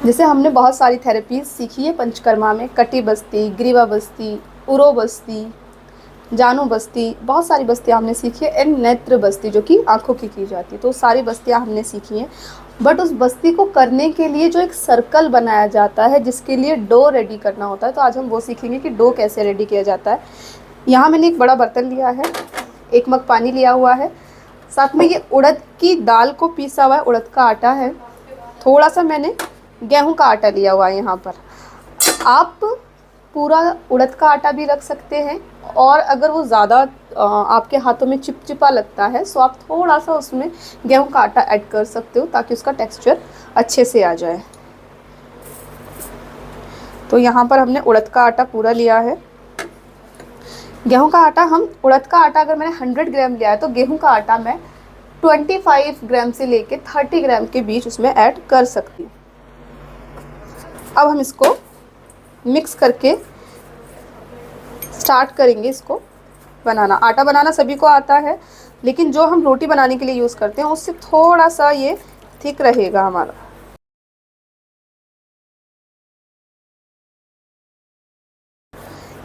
जैसे हमने बहुत सारी थेरेपीज सीखी है पंचकर्मा में, कटी बस्ती, ग्रीवा बस्ती, उरो बस्ती, जानु बस्ती, बहुत सारी बस्तियाँ हमने सीखी है। एंड नेत्र बस्ती जो कि आँखों की जाती है, तो सारी बस्तियाँ हमने सीखी हैं। बट उस बस्ती को करने के लिए जो एक सर्कल बनाया जाता है जिसके लिए डो रेडी करना होता है, तो आज हम वो सीखेंगे कि डो कैसे रेडी किया जाता है। यहाँ मैंने एक बड़ा बर्तन लिया है, 1 मग पानी लिया हुआ है, साथ में ये उड़द की दाल को पीसा हुआ है, उड़द का आटा है, थोड़ा सा मैंने गेहूं का आटा लिया हुआ है। यहाँ पर आप पूरा उड़द का आटा भी रख सकते हैं, और अगर वो ज़्यादा आपके हाथों में चिपचिपा लगता है तो आप थोड़ा सा उसमें गेहूं का आटा ऐड कर सकते हो ताकि उसका टेक्सचर अच्छे से आ जाए। तो यहाँ पर हमने उड़द का आटा पूरा लिया है। गेहूं का आटा, उड़द का आटा अगर मैंने 100 ग्राम लिया है तो गेहूं का आटा मैं 25 ग्राम से लेके 30 ग्राम के बीच उसमें ऐड कर सकती हूँ। अब हम इसको मिक्स करके स्टार्ट करेंगे इसको बनाना। आटा बनाना सभी को आता है, लेकिन जो हम रोटी बनाने के लिए यूज़ करते हैं उससे थोड़ा सा ये थिक रहेगा हमारा।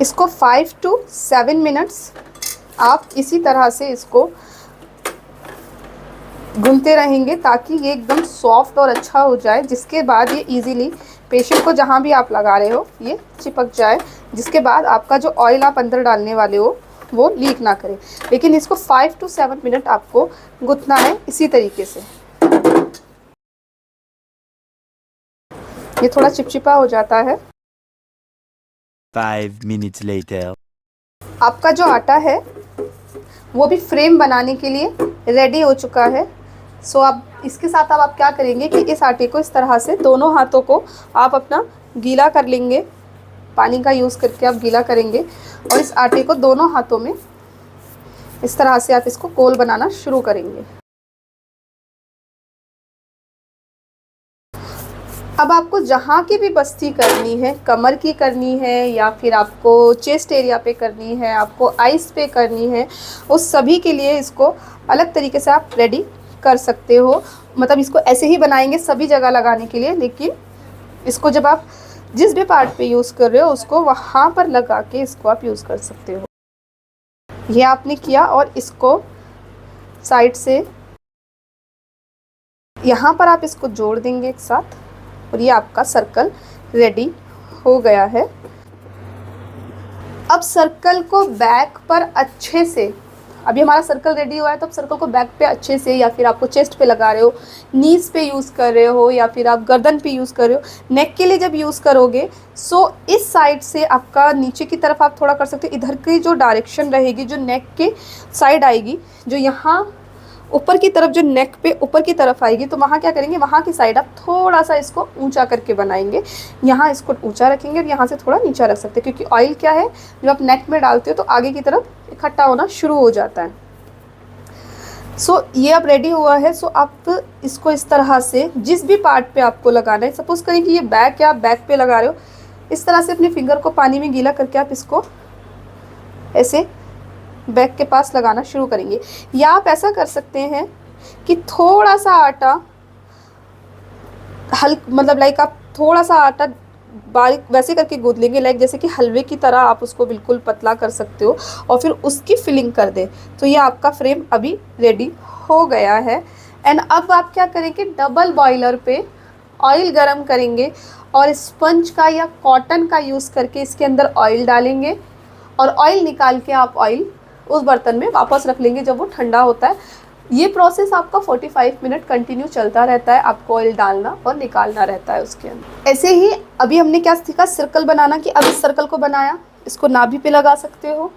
इसको 5 to 7 मिनट्स आप इसी तरह से इसको गूंथते रहेंगे ताकि ये एकदम सॉफ्ट और अच्छा हो जाए, जिसके बाद ये इजीली पेशेंट को जहाँ भी आप लगा रहे हो ये चिपक जाए, जिसके बाद आपका जो ऑयल आप अंदर डालने वाले हो वो लीक ना करे। लेकिन इसको 5 to 7 मिनट आपको गूंथना है इसी तरीके से। ये थोड़ा चिपचिपा हो जाता है। 5 minutes later. आपका जो आटा है वो भी फ्रेम बनाने के लिए रेडी हो चुका है। सो आप इसके साथ अब आप क्या करेंगे कि इस आटे को इस तरह से दोनों हाथों को आप अपना गीला कर लेंगे, पानी का यूज़ करके आप गीला करेंगे, और इस आटे को दोनों हाथों में इस तरह से आप इसको गोल बनाना शुरू करेंगे। अब आपको जहाँ की भी बस्ती करनी है, कमर की करनी है या फिर आपको चेस्ट एरिया पे करनी है, आपको आइस पे करनी है, उस सभी के लिए इसको अलग तरीके से आप रेडी कर सकते हो। मतलब इसको ऐसे ही बनाएंगे सभी जगह लगाने के लिए, लेकिन इसको जब आप जिस भी पार्ट पे यूज़ कर रहे हो उसको वहाँ पर लगा के इसको आप यूज़ कर सकते हो। ये आपने किया और इसको साइड से यहाँ पर आप इसको जोड़ देंगे एक साथ, और ये आपका सर्कल रेडी हो गया है। अब सर्कल को बैक पर अच्छे से, अभी हमारा सर्कल रेडी हुआ है, तो अब सर्कल को बैक पे अच्छे से, या फिर आपको चेस्ट पे लगा रहे हो, नीज पे यूज़ कर रहे हो, या फिर आप गर्दन पे यूज़ कर रहे हो, नेक के लिए जब यूज़ करोगे सो इस साइड से आपका नीचे की तरफ आप थोड़ा कर सकते हो। इधर की जो डायरेक्शन रहेगी, जो नेक के साइड आएगी, जो यहाँ ऊपर की तरफ, जो नेक पे ऊपर की तरफ आएगी, तो वहाँ क्या करेंगे, वहाँ की साइड आप थोड़ा सा इसको ऊंचा करके बनाएंगे। यहाँ इसको ऊंचा रखेंगे और यहाँ से थोड़ा नीचा रख सकते हैं, क्योंकि ऑयल क्या है जब आप नेक में डालते हो तो आगे की तरफ इकट्ठा होना शुरू हो जाता है। सो ये अब रेडी हुआ है। सो आप इसको इस तरह से जिस भी पार्ट पे आपको लगाना है, सपोज करें कि ये बैक या बैक पे लगा रहे हो, इस तरह से अपने फिंगर को पानी में गीला करके आप इसको ऐसे बैक के पास लगाना शुरू करेंगे। या आप ऐसा कर सकते हैं कि थोड़ा सा आटा मतलब लाइक आप थोड़ा सा आटा बारीक वैसे करके गूंथ लेंगे, लाइक जैसे कि हलवे की तरह आप उसको बिल्कुल पतला कर सकते हो, और फिर उसकी फिलिंग कर दे। तो ये आपका फ्रेम अभी रेडी हो गया है। एंड अब आप क्या करेंगे, डबल बॉयलर पे ऑयल गरम करेंगे और स्पंज का या कॉटन का यूज़ करके इसके अंदर ऑयल डालेंगे, और ऑयल निकाल के आप ऑयल उस बर्तन में वापस रख लेंगे जब वो ठंडा होता है। ये प्रोसेस आपका 45 मिनट कंटिन्यू चलता रहता है, आपको ऑयल डालना और निकालना रहता है उसके अंदर। ऐसे ही अभी हमने क्या सीखा, सर्कल बनाना, कि अब इस सर्कल को बनाया, इसको नाभि पे लगा सकते हो,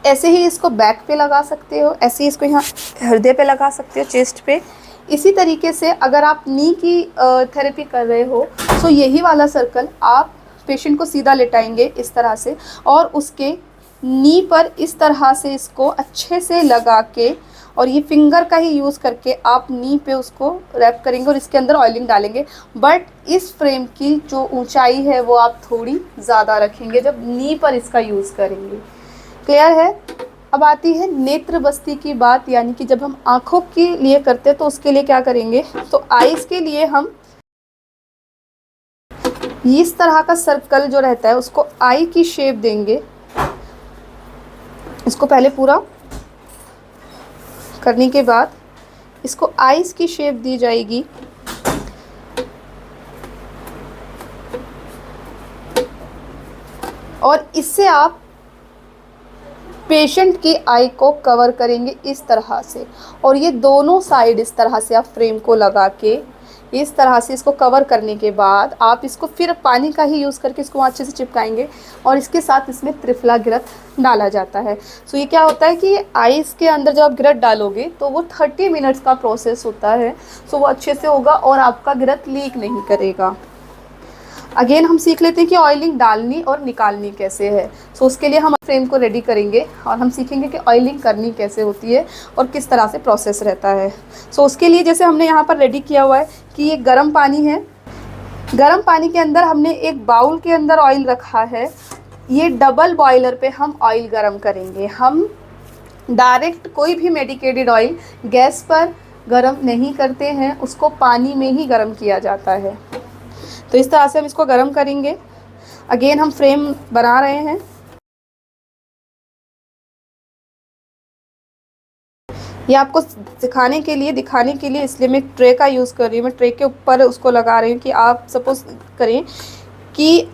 ऐसे ही इसको बैक पे लगा सकते हो, ऐसे ही इसको यहाँ हृदय पे लगा सकते हो, चेस्ट पे। इसी तरीके से अगर आप नी की थेरेपी कर रहे हो तो यही वाला सर्कल आप पेशेंट को सीधा लेटाएंगे इस तरह से, और उसके नी पर इस तरह से इसको अच्छे से लगा के, और ये फिंगर का ही यूज़ करके आप नी पे उसको रैप करेंगे और इसके अंदर ऑयलिंग डालेंगे। बट इस फ्रेम की जो ऊंचाई है वो आप थोड़ी ज़्यादा रखेंगे जब नी पर इसका यूज़ करेंगे। क्लियर है? अब आती है नेत्र बस्ती की बात, यानी कि जब हम आँखों के लिए करते हैं तो उसके लिए क्या करेंगे। तो आइज़ के लिए हम इस तरह का सर्कल जो रहता है उसको आई की शेप देंगे। इसको पहले पूरा करने के बाद इसको आईज की शेप दी जाएगी। और इससे आप पेशेंट की आई को कवर करेंगे इस तरह से। और ये दोनों साइड इस तरह से आप फ्रेम को लगा के इस तरह से इसको कवर करने के बाद आप इसको फिर पानी का ही यूज़ करके इसको अच्छे से चिपकाएंगे। और इसके साथ इसमें त्रिफला गिरत डाला जाता है। सो ये क्या होता है कि आइस के अंदर जब आप गिरत डालोगे तो वो 30 मिनट्स का प्रोसेस होता है। सो वो अच्छे से होगा और आपका गिरत लीक नहीं करेगा। अगेन हम सीख लेते हैं कि ऑयलिंग डालनी और निकालनी कैसे है। सो उसके लिए हम फ्रेम को रेडी करेंगे और हम सीखेंगे कि ऑयलिंग करनी कैसे होती है और किस तरह से प्रोसेस रहता है। सो उसके लिए जैसे हमने यहाँ पर रेडी किया हुआ है कि ये गर्म पानी है। गर्म पानी के अंदर हमने एक बाउल के अंदर ऑयल रखा है। ये डबल बॉयलर पे हम ऑयल गर्म करेंगे। हम डायरेक्ट कोई भी मेडिकेटेड ऑयल गैस पर गर्म नहीं करते हैं, उसको पानी में ही गर्म किया जाता है। तो इस तरह से हम इसको गर्म करेंगे। अगेन हम फ्रेम बना रहे हैं। ये आपको दिखाने के लिए इसलिए मैं ट्रे का यूज़ कर रही हूँ। मैं ट्रे के ऊपर उसको लगा रही हूँ कि आप सपोज करें कि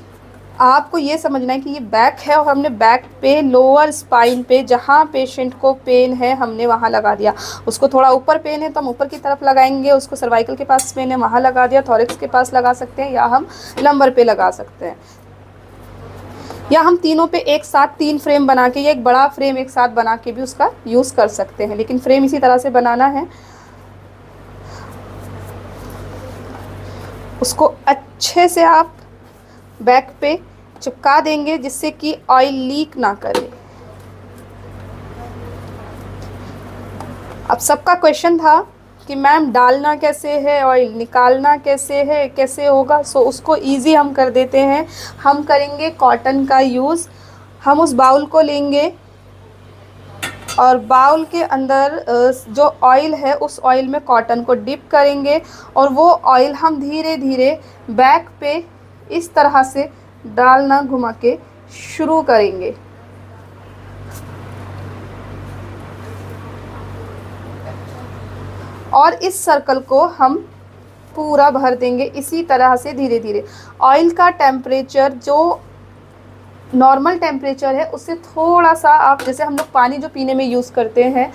आपको ये समझना है कि ये बैक है और हमने बैक पे लोअर स्पाइन पे जहाँ पेशेंट को पेन है हमने वहाँ लगा दिया। उसको थोड़ा ऊपर पेन है तो हम ऊपर की तरफ लगाएंगे, उसको सर्वाइकल के पास पेन है वहाँ लगा दिया, थॉरिक्स के पास लगा सकते हैं या हम लंबर पे लगा सकते हैं। या हम तीनों पे एक साथ 3 फ्रेम बना के या एक बड़ा फ्रेम एक साथ बना के भी उसका यूज़ कर सकते हैं, लेकिन फ्रेम इसी तरह से बनाना है। उसको अच्छे से आप बैक पे चिपका देंगे जिससे कि ऑयल लीक ना करे। अब सबका क्वेश्चन था कि मैम डालना कैसे है, ऑयल निकालना कैसे है, कैसे होगा। सो उसको इजी हम कर देते हैं। हम करेंगे कॉटन का यूज़। हम उस बाउल को लेंगे और बाउल के अंदर जो ऑयल है उस ऑयल में कॉटन को डिप करेंगे और वो ऑयल हम धीरे धीरे बैक पे इस तरह से डालना घुमा के शुरू करेंगे। और इस सर्कल को हम पूरा भर देंगे इसी तरह से धीरे धीरे। ऑयल का टेम्परेचर जो नॉर्मल टेम्परेचर है उससे थोड़ा सा आप, जैसे हम लोग पानी जो पीने में यूज़ करते हैं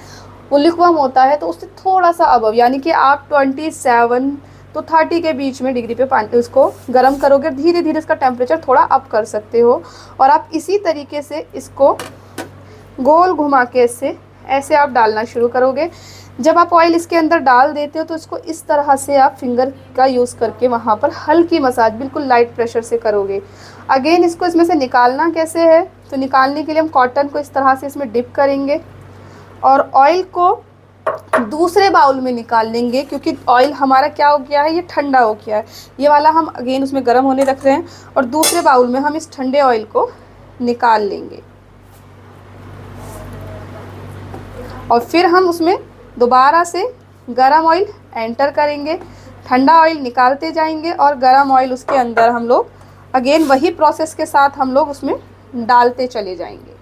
वो लिक्वम होता है तो उससे थोड़ा सा अबव, यानी कि आप 27 तो 30 के बीच में डिग्री पे पानी उसको गर्म करोगे। धीरे धीरे इसका टेम्परेचर थोड़ा अप कर सकते हो। और आप इसी तरीके से इसको गोल घुमा के ऐसे आप डालना शुरू करोगे। जब आप ऑयल इसके अंदर डाल देते हो तो इसको इस तरह से आप फिंगर का यूज़ करके वहाँ पर हल्की मसाज बिल्कुल लाइट प्रेशर से करोगे। अगेन इसको इसमें से निकालना कैसे है, तो निकालने के लिए हम कॉटन को इस तरह से इसमें डिप करेंगे और ऑयल को दूसरे बाउल में निकाल लेंगे, क्योंकि ऑयल हमारा क्या हो गया है, ये ठंडा हो गया है। ये वाला हम अगेन उसमें गर्म होने रख रहे हैं और दूसरे बाउल में हम इस ठंडे ऑयल को निकाल लेंगे। और फिर हम उसमें दोबारा से गरम ऑयल एंटर करेंगे, ठंडा ऑयल निकालते जाएंगे और गरम ऑयल उसके अंदर हम लोग अगेन वही प्रोसेस के साथ हम लोग उसमें डालते चले जाएंगे।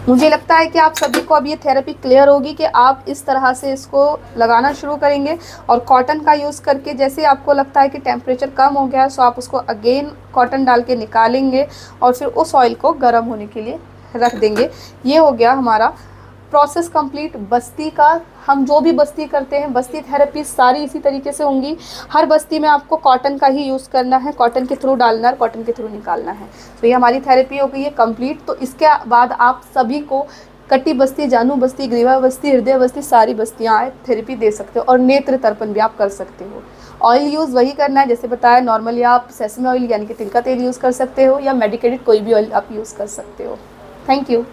मुझे लगता है कि आप सभी को अब ये थेरेपी क्लियर होगी कि आप इस तरह से इसको लगाना शुरू करेंगे और कॉटन का यूज़ करके जैसे आपको लगता है कि टेम्परेचर कम हो गया है सो आप उसको अगेन कॉटन डाल के निकालेंगे और फिर उस ऑयल को गर्म होने के लिए रख देंगे। ये हो गया हमारा प्रोसेस कंप्लीट बस्ती का। हम जो भी बस्ती करते हैं, बस्ती थेरेपी सारी इसी तरीके से होंगी। हर बस्ती में आपको कॉटन का ही यूज़ करना है, कॉटन के थ्रू डालना है, कॉटन के थ्रू निकालना है। तो ये हमारी थेरेपी हो गई है कंप्लीट। तो इसके बाद आप सभी को कटी बस्ती, जानू बस्ती, ग्रीवा बस्ती, हृदय बस्ती सारी बस्तियाँ थेरेपी दे सकते हो और नेत्र तर्पण भी आप कर सकते हो। ऑयल यूज़ वही करना है जैसे बताया, नॉर्मली आप सेसमे ऑयल यानी कि तिल का तेल यूज़ कर सकते हो या मेडिकेटेड कोई भी ऑयल आप यूज़ कर सकते हो। Thank you.